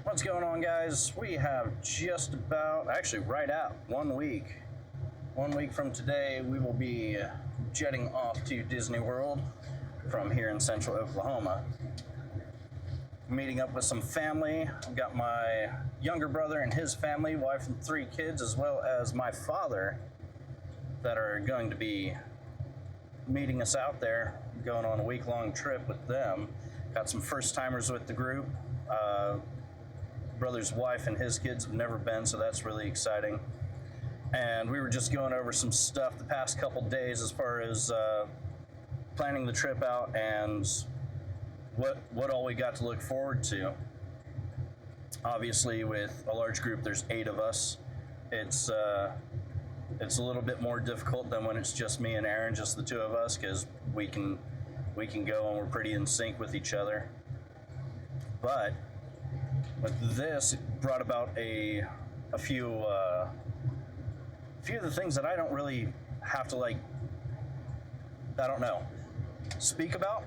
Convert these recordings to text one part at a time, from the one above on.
What's going on, guys? We have just about, actually right at 1 week. 1 week from today, we will be jetting off to Disney World from here in central Oklahoma. Meeting up with some family. I've got my younger brother and his family, wife and 3 kids, as well as my father that are going to be meeting us out there, going on a week-long trip with them. Got some first-timers with the group. Brother's wife and his kids have never been, so that's really exciting. And we were just going over some stuff the past couple days as far as planning the trip out and what all we got to look forward to. Obviously, with a large group, there's 8 of us. It's a little bit more difficult than when it's just me and Aaron, just the 2 of us, because we can go and we're pretty in sync with each other. But with this, it brought about a few of the things that I don't really have to speak about.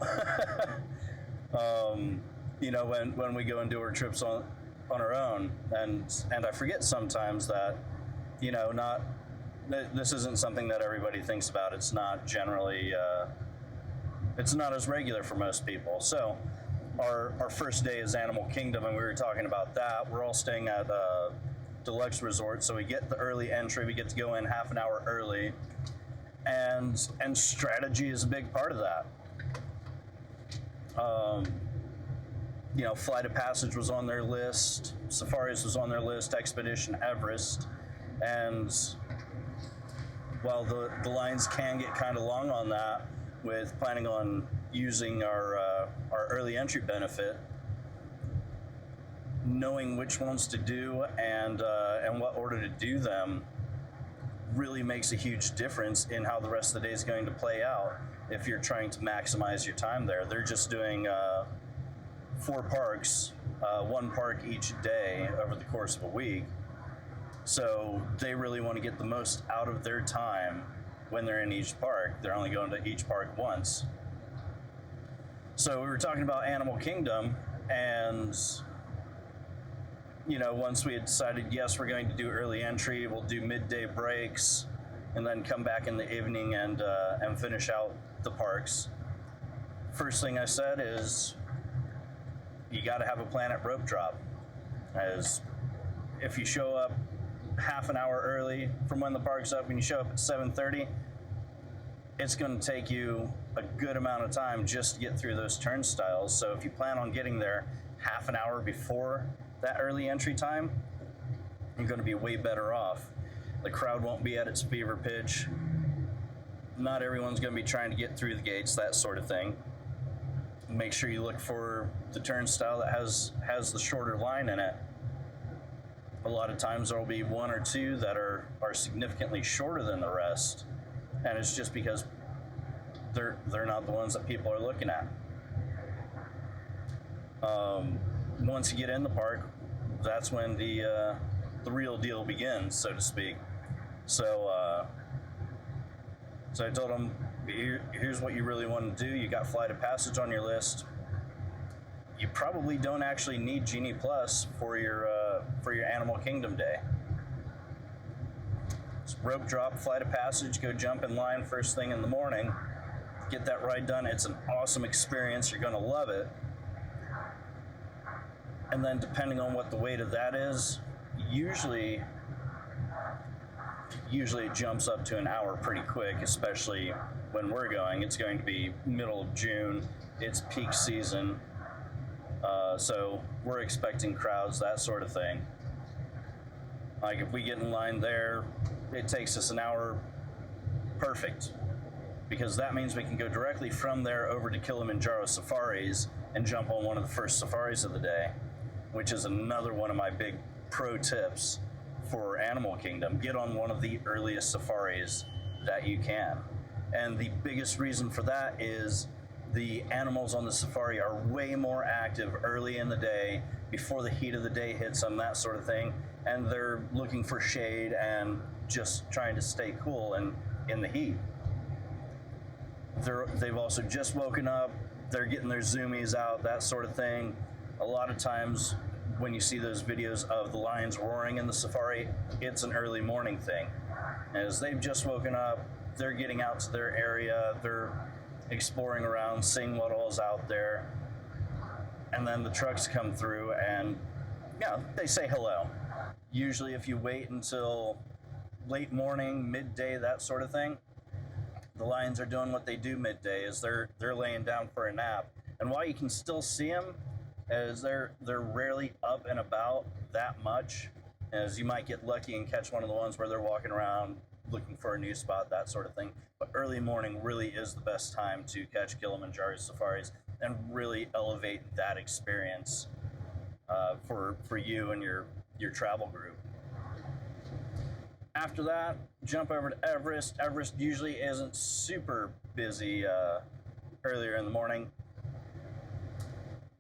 When we go and do our trips on our own, and I forget sometimes that, this isn't something that everybody thinks about. It's not generally, it's not as regular for most people. So our first day is Animal Kingdom, and we were talking about that. We're all staying at Deluxe Resort, so we get the early entry. We get to go in half an hour early, and strategy is a big part of that. Flight of Passage was on their list, Safaris was on their list, Expedition Everest, and while the lines can get kind of long on that, with planning on using our early entry benefit, knowing which ones to do and what order to do them really makes a huge difference in how the rest of the day is going to play out if you're trying to maximize your time there. They're just doing 4 parks, 1 park each day over the course of a week. So they really want to get the most out of their time when they're in each park. They're only going to each park once. So we were talking about Animal Kingdom, and once we had decided, yes, we're going to do early entry, we'll do midday breaks, and then come back in the evening and finish out the parks. First thing I said is, you got to have a plan at rope drop. As if you show up half an hour early from when the park's up and you show up at 7:30, it's going to take you a good amount of time just to get through those turnstiles. So if you plan on getting there half an hour before that early entry time, you're going to be way better off. The crowd won't be at its fever pitch. Not everyone's going to be trying to get through the gates, that sort of thing. Make sure you look for the turnstile that has the shorter line in it. A lot of times there will be 1 or 2 that are significantly shorter than the rest, and it's just because they're not the ones that people are looking at. Once you get in the park, that's when the real deal begins, so to speak. So I told them, here's what you really want to do. You got Flight of Passage on your list. You probably don't actually need Genie Plus for your Animal Kingdom day. Just rope drop, Flight of Passage, go jump in line first thing in the morning. Get that ride done. It's an awesome experience. You're going to love it. And then depending on what the weight of that is, usually it jumps up to an hour pretty quick, especially when we're going. It's going to be middle of June. It's peak season. So we're expecting crowds, that sort of thing. Like if we get in line there, it takes us an hour perfect, because that means we can go directly from there over to Kilimanjaro Safaris and jump on one of the first safaris of the day, which is another one of my big pro tips for Animal Kingdom. Get on one of the earliest safaris that you can. And the biggest reason for that is the animals on the safari are way more active early in the day, before the heat of the day hits them, that sort of thing. And they're looking for shade and just trying to stay cool and in the heat. They've also just woken up. They're getting their zoomies out, that sort of thing. A lot of times when you see those videos of the lions roaring in the safari, it's an early morning thing. As they've just woken up, they're getting out to their area, they're exploring around, seeing what all's out there, and then the trucks come through and, yeah, they say hello. Usually if you wait until late morning, midday, that sort of thing, the lions are doing what they do midday, is they're laying down for a nap. And while you can still see them, as they're rarely up and about that much, as you might get lucky and catch one of the ones where they're walking around looking for a new spot, that sort of thing. But early morning really is the best time to catch Kilimanjaro safaris and really elevate that experience for you and your travel group. After that, jump over to Everest. Everest usually isn't super busy earlier in the morning.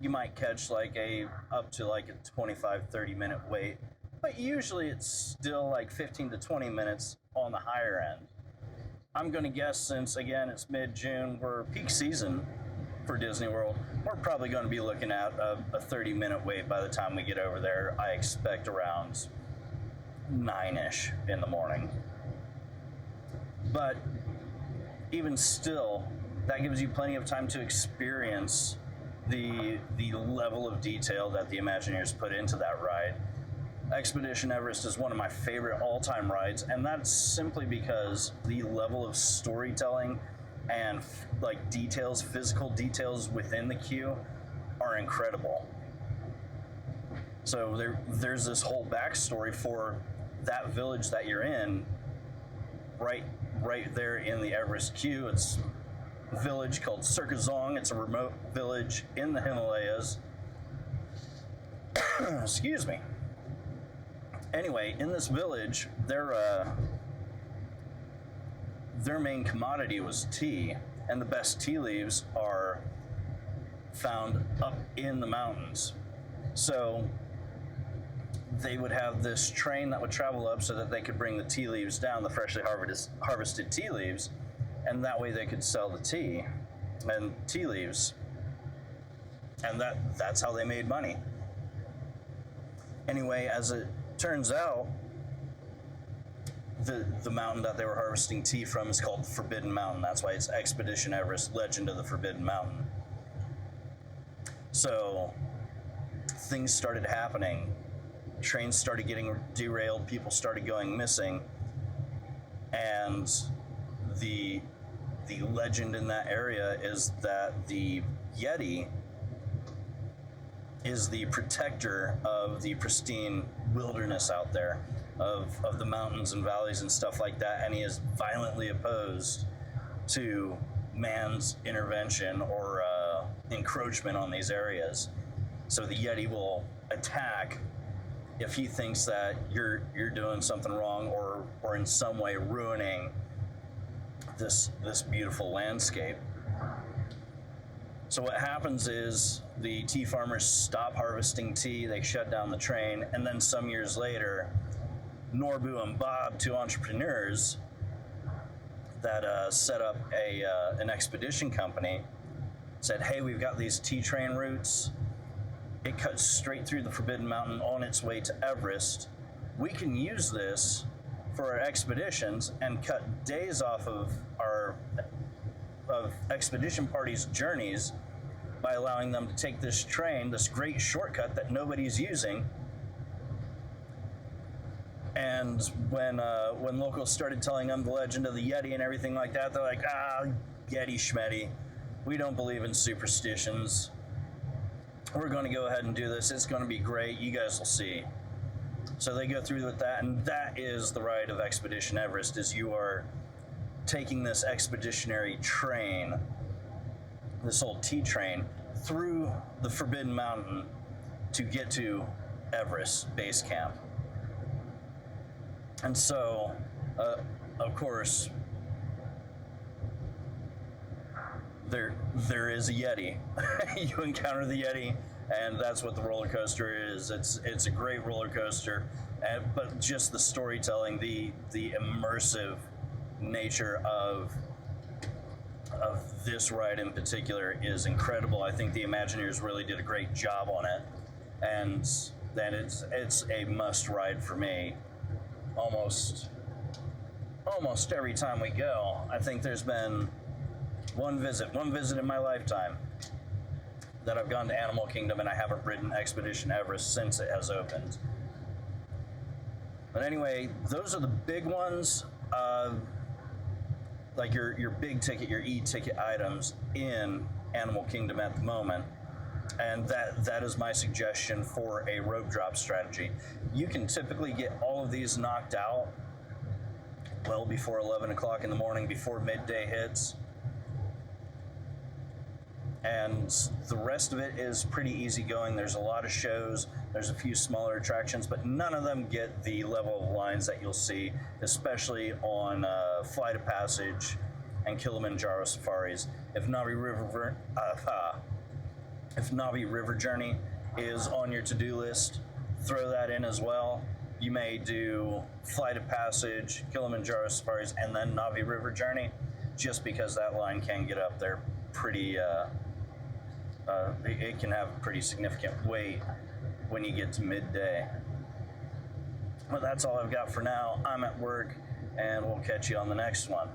You might catch up to a 25-30 minute wait, but usually it's still like 15 to 20 minutes on the higher end. I'm going to guess, since again it's mid-June, we're peak season for Disney World, we're probably going to be looking at a 30-minute wait by the time we get over there. I expect around 9-ish in the morning. But even still, that gives you plenty of time to experience the level of detail that the Imagineers put into that ride. Expedition Everest is one of my favorite all-time rides, and that's simply because the level of storytelling and details, physical details within the queue are incredible. So there's this whole backstory for that village that you're in, right there in the Everest queue. It's a village called Circazong. It's a remote village in the Himalayas. Excuse me. Anyway, in this village, their main commodity was tea, and the best tea leaves are found up in the mountains. So they would have this train that would travel up so that they could bring the tea leaves down, the freshly harvested tea leaves, and that way they could sell the tea and tea leaves. And that's how they made money. Anyway, as it turns out, the mountain that they were harvesting tea from is called the Forbidden Mountain. That's why it's Expedition Everest, Legend of the Forbidden Mountain. So things started happening. Trains started getting derailed, people started going missing, and the legend in that area is that the Yeti is the protector of the pristine wilderness out there, of the mountains and valleys and stuff like that, and he is violently opposed to man's intervention or encroachment on these areas. So the Yeti will attack if he thinks that you're doing something wrong or in some way ruining this beautiful landscape. So what happens is the tea farmers stop harvesting tea, they shut down the train, and then some years later, Norbu and Bob, two entrepreneurs that set up an expedition company, said, hey, we've got these tea train routes. It cuts straight through the Forbidden Mountain on its way to Everest. We can use this for our expeditions and cut days off of expedition parties' journeys by allowing them to take this train, this great shortcut that nobody's using. And when locals started telling them the legend of the Yeti and everything like that, they're like, Yeti schmetty. We don't believe in superstitions. We're going to go ahead and do this. It's going to be great. You guys will see. So they go through with that, and that is the ride of Expedition Everest, is you are taking this expeditionary train, this old tea train, through the Forbidden Mountain to get to Everest Base Camp. And so, of course, there is a Yeti. You encounter the Yeti, and that's what the roller coaster is. It's a great roller coaster, but just the storytelling, the immersive nature of this ride in particular is incredible. I think the Imagineers really did a great job on it, and then it's a must ride for me. Almost every time we go. I think there's been one visit in my lifetime that I've gone to Animal Kingdom, and I haven't ridden Expedition Everest since it has opened. But anyway, those are the big ones, like your big ticket, your e-ticket items in Animal Kingdom at the moment. And that is my suggestion for a rope drop strategy. You can typically get all of these knocked out well before 11 o'clock in the morning, before midday hits. And the rest of it is pretty easy going. There's a lot of shows, there's a few smaller attractions, but none of them get the level of lines that you'll see, especially on Flight of Passage and Kilimanjaro safaris. If Navi River Journey is on your to-do list, throw that in as well. You may do Flight of Passage, Kilimanjaro safaris, and then Navi River Journey, just because that line can get up there pretty. It can have a pretty significant wait when you get to midday. But that's all I've got for now. I'm at work, and we'll catch you on the next one.